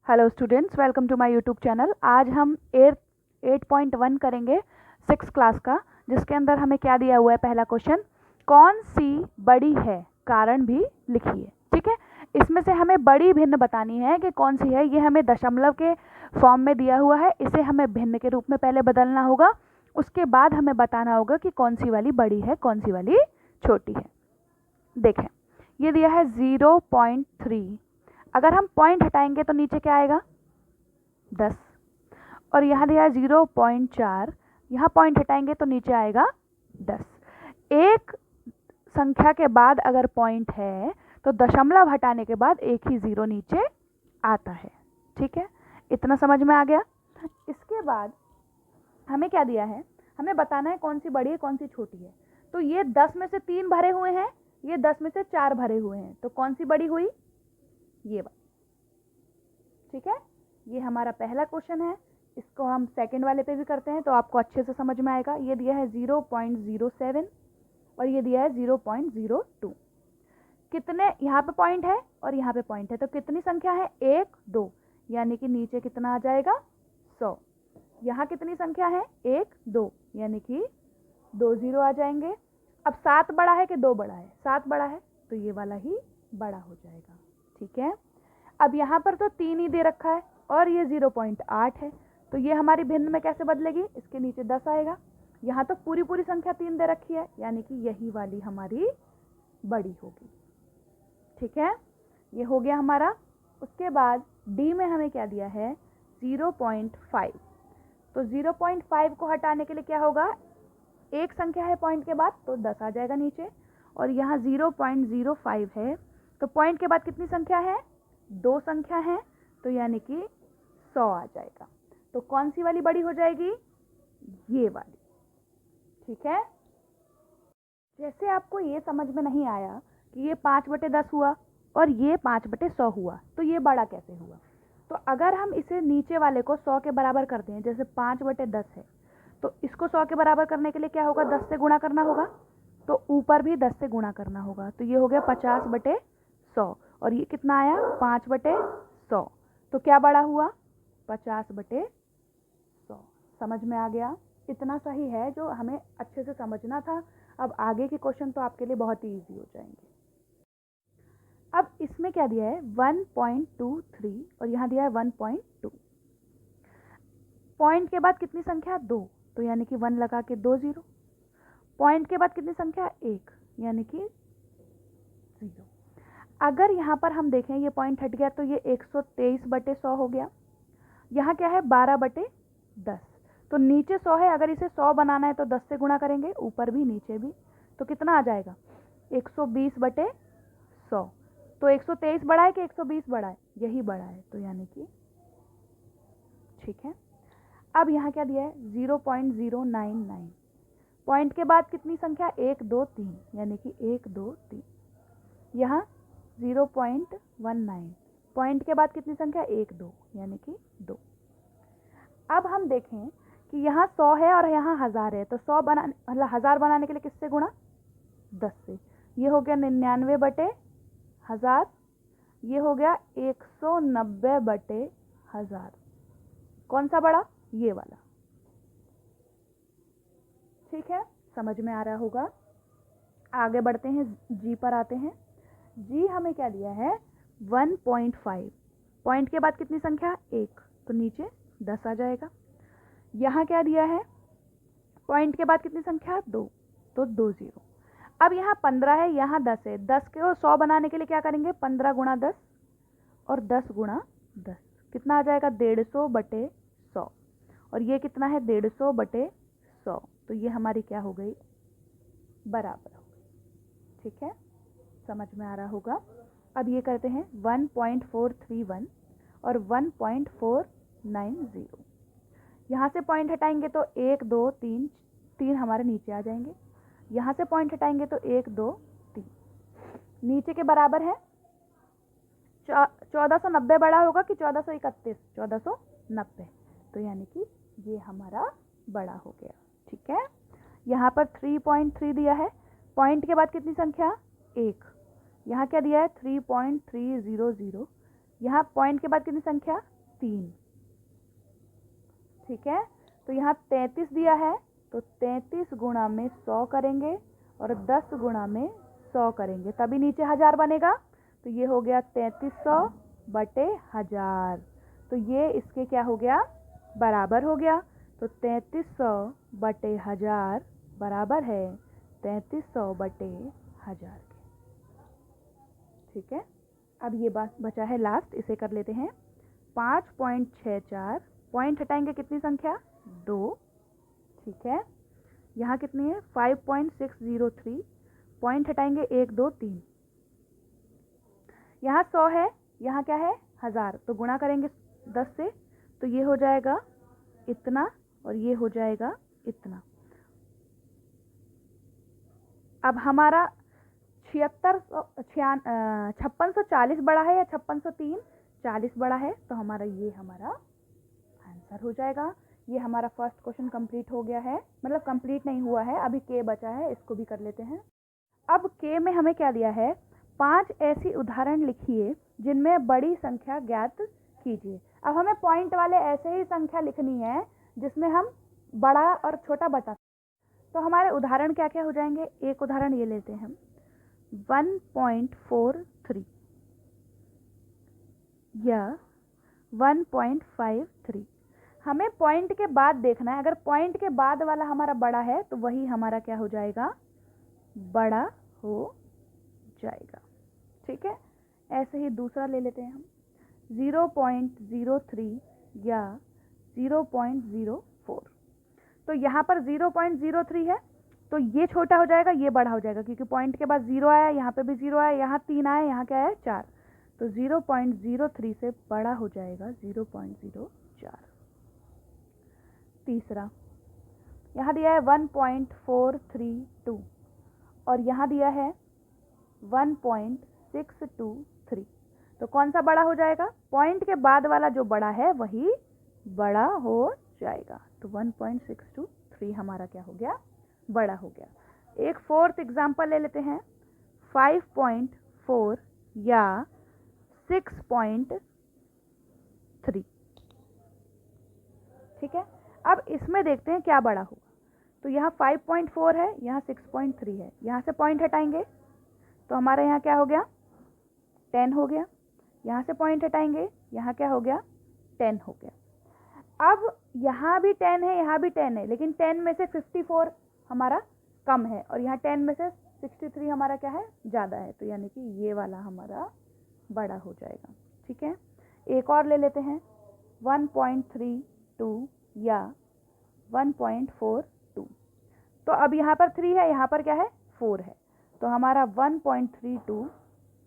Hello students, welcome to my YouTube channel. आज हम 8.1 करेंगे 6 क्लास का, जिसके अंदर हमें क्या दिया हुआ है। पहला क्वेश्चन, कौन सी बड़ी है, कारण भी लिखिए। ठीक है, इसमें से हमें बड़ी भिन्न बतानी है कि कौन सी है। ये हमें दशमलव के फॉर्म में दिया हुआ है, इसे हमें भिन्न के रूप में पहले बदलना होगा। उसके बाद हमें बताना होगा कि कौन सी वाली बड़ी है, कौन सी वाली छोटी है। देखें, ये दिया है 0.3। अगर हम पॉइंट हटाएंगे तो नीचे क्या आएगा, 10। और यहाँ दिया है 0.4, यहाँ पॉइंट हटाएंगे तो नीचे आएगा 10। एक संख्या के बाद अगर पॉइंट है तो दशमलव हटाने के बाद एक ही जीरो नीचे आता है। ठीक है, इतना समझ में आ गया। इसके बाद हमें क्या दिया है, हमें बताना है कौन सी बड़ी है, कौन सी छोटी है। तो ये 10 में से 3 भरे हुए हैं, ये 10 में से 4 भरे हुए हैं, तो कौन सी बड़ी हुई, ये वाली। ठीक है, ये हमारा पहला क्वेश्चन है। इसको हम सेकंड वाले पे भी करते हैं तो आपको अच्छे से समझ में आएगा। ये दिया है 0.07 और ये दिया है 0.02। कितने यहाँ पे पॉइंट है और यहाँ पे पॉइंट है, तो कितनी संख्या है, 1 2, यानी कि नीचे कितना आ जाएगा, 100। यहाँ कितनी संख्या है, 1 2, यानी कि 2 जीरो आ जाएंगे। अब 7 बड़ा है कि 2 बड़ा है, 7 बड़ा है तो ये वाला ही बड़ा हो जाएगा। ठीक है, अब यहाँ पर तो 3 ही दे रखा है और ये 0.8 है, तो ये हमारी भिन्न में कैसे बदलेगी, इसके नीचे 10 आएगा। यहाँ तो पूरी पूरी संख्या 3 दे रखी है, यानी कि यही वाली हमारी बड़ी होगी। ठीक है, ये हो गया हमारा। उसके बाद डी में हमें क्या दिया है, 0.5। तो 0.5 को हटाने के लिए क्या होगा, एक संख्या है पॉइंट के बाद तो 10 आ जाएगा नीचे, और यहाँ 0.05 है तो पॉइंट के बाद कितनी संख्या है, 2 संख्या है, तो यानी कि 100 आ जाएगा। तो कौन सी वाली बड़ी हो जाएगी, ये वाली। ठीक है, जैसे आपको ये समझ में नहीं आया कि ये 5/10 हुआ और ये 5/100 हुआ, तो ये बड़ा कैसे हुआ। तो अगर हम इसे नीचे वाले को 100 के बराबर कर दें, जैसे 5/10 है, तो इसको 100 के बराबर करने के लिए क्या होगा, 10 से गुणा करना होगा, तो ऊपर भी 10 से गुणा करना होगा। तो ये हो गया 50/100 और ये कितना आया, 5/100। तो क्या बड़ा हुआ, 50/100। समझ में आ गया, इतना सही है जो हमें अच्छे से समझना था। अब आगे के क्वेश्चन तो आपके लिए बहुत ही ईजी हो जाएंगे। अब इसमें क्या दिया है, 1.23 और यहाँ दिया है 1.2। पॉइंट के बाद कितनी संख्या, 2, तो यानी कि 1 लगा के 2 जीरो। पॉइंट के बाद कितनी संख्या, 1, यानी कि 0। अगर यहाँ पर हम देखें ये पॉइंट हट गया तो ये 123/100 हो गया। यहाँ क्या है, 12/10। तो नीचे 100 है, अगर इसे 100 बनाना है तो 10 से गुणा करेंगे, ऊपर भी नीचे भी, तो कितना आ जाएगा, 120/100। तो 123 बड़ा है कि 120 बड़ा है, यही बड़ा है, तो यानी कि ठीक है। अब यहाँ क्या दिया है, 0.099। पॉइंट के बाद कितनी संख्या, 1 2 3, यानी कि 1 2 3। यहाँ 0.19, पॉइंट के बाद कितनी संख्या, 1 2, यानी कि 2। अब हम देखें कि यहाँ 100 है और यहाँ 1000 है, तो 100 बनाने मतलब 1000 बनाने के लिए किससे गुणा, 10 से। ये हो गया 99/1000, ये हो गया 190/1000। कौन सा बड़ा, ये वाला। ठीक है, समझ में आ रहा होगा। आगे बढ़ते हैं, जी पर आते हैं। जी हमें क्या दिया है, 1.5। पॉइंट के बाद कितनी संख्या, 1, तो नीचे 10 आ जाएगा। यहाँ क्या दिया है, पॉइंट के बाद कितनी संख्या, 2, तो 2 जीरो। अब यहाँ 15 है, यहाँ 10 है, 10 के 100 बनाने के लिए क्या करेंगे, 15 गुणा 10 और 10 गुणा 10, कितना आ जाएगा, 150/100। और ये कितना है, 150/100, तो ये हमारी क्या हो गई, बराबर हो गई। ठीक है, समझ में आ रहा होगा। अब ये करते हैं 1.431 और 1.490। यहाँ से पॉइंट हटाएंगे तो 1 2 3, 3 हमारे नीचे आ जाएंगे। यहाँ से पॉइंट हटाएंगे तो 1 2 3, नीचे के बराबर है। 1490 बड़ा होगा कि 1431, 1490, तो यानी कि ये हमारा बड़ा हो गया। ठीक है, यहाँ पर 3.3 दिया है, पॉइंट के बाद कितनी संख्या, 1, यहाँ क्या दिया है, 3.300, यहाँ पॉइंट के बाद कितनी संख्या 3, ठीक है। तो यहाँ 33 दिया है तो 33 गुणा में 100 करेंगे और 10 गुणा में 100 करेंगे, तभी नीचे 1000 बनेगा। तो ये हो गया 3300 बटे 1000, तो ये इसके क्या हो गया, बराबर हो गया। तो 3300 बटे 1000 बराबर है 3300 बटे 1000 के, ठीक है। अब ये बात बचा है लास्ट, इसे कर लेते हैं। 5.64, पॉइंट हटाएंगे कितनी संख्या 2, ठीक है। यहाँ कितनी है 5.603, पॉइंट हटाएंगे 1 2 3। यहाँ 100 है, यहाँ क्या है 1000, तो गुणा करेंगे 10 से, तो ये हो जाएगा इतना और ये हो जाएगा इतना। अब हमारा 5640 बड़ा है या 5603, 40 बड़ा है, तो हमारा ये हमारा आंसर हो जाएगा। ये हमारा फर्स्ट क्वेश्चन कंप्लीट हो गया है, मतलब कंप्लीट नहीं हुआ है, अभी के बचा है, इसको भी कर लेते हैं। अब के में हमें क्या दिया है, 5 ऐसी उदाहरण लिखिए जिनमें बड़ी संख्या ज्ञात कीजिए। अब हमें पॉइंट वाले ऐसे ही संख्या लिखनी है जिसमें हम बड़ा और छोटा बता, तो हमारे उदाहरण क्या क्या हो जाएंगे। एक उदाहरण ये लेते हैं हम 1.43 या 1.53। हमें पॉइंट के बाद देखना है, अगर पॉइंट के बाद वाला हमारा बड़ा है तो वही हमारा क्या हो जाएगा, बड़ा हो जाएगा, ठीक है। ऐसे ही दूसरा ले लेते हैं हम 0.03 या 0.04। तो यहाँ पर 0.03 है तो ये छोटा हो जाएगा, ये बड़ा हो जाएगा, क्योंकि पॉइंट के बाद 0 आया, यहाँ पे भी 0 आया, यहाँ 3 आया, यहाँ क्या है 4, तो 0.03 से बड़ा हो जाएगा 0.04। तीसरा यहाँ दिया है 1.432 और यहाँ दिया है 1.623, तो कौन सा बड़ा हो जाएगा, पॉइंट के बाद वाला जो बड़ा है वही बड़ा हो जाएगा। तो 1.623 हमारा क्या हो गया, बड़ा हो गया। एक फोर्थ एग्जांपल ले लेते हैं 5.4 या 6.3, ठीक है। अब इसमें देखते हैं क्या बड़ा होगा। तो यहाँ 5.4 है, यहाँ 6.3 है, यहाँ से पॉइंट हटाएंगे तो हमारे यहाँ क्या हो गया 10 हो गया, यहाँ से पॉइंट हटाएंगे यहाँ क्या हो गया 10 हो गया। अब यहाँ भी 10 है, यहाँ भी 10 है, लेकिन 10 में से 54 हमारा कम है और यहाँ 10 में से 63 हमारा क्या है ज़्यादा है, तो यानी कि ये वाला हमारा बड़ा हो जाएगा, ठीक है। एक और ले लेते हैं 1.32 या 1.42। तो अब यहाँ पर 3 है, यहाँ पर क्या है 4 है, तो हमारा 1.32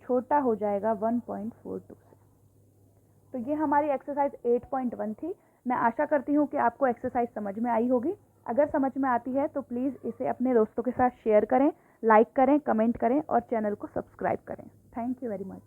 छोटा हो जाएगा 1.42 से। तो ये हमारी एक्सरसाइज 8.1 थी। मैं आशा करती हूँ कि आपको एक्सरसाइज समझ में आई होगी। अगर समझ में आती है तो प्लीज़ इसे अपने दोस्तों के साथ शेयर करें, लाइक करें, कमेंट करें और चैनल को सब्सक्राइब करें। Thank you very much.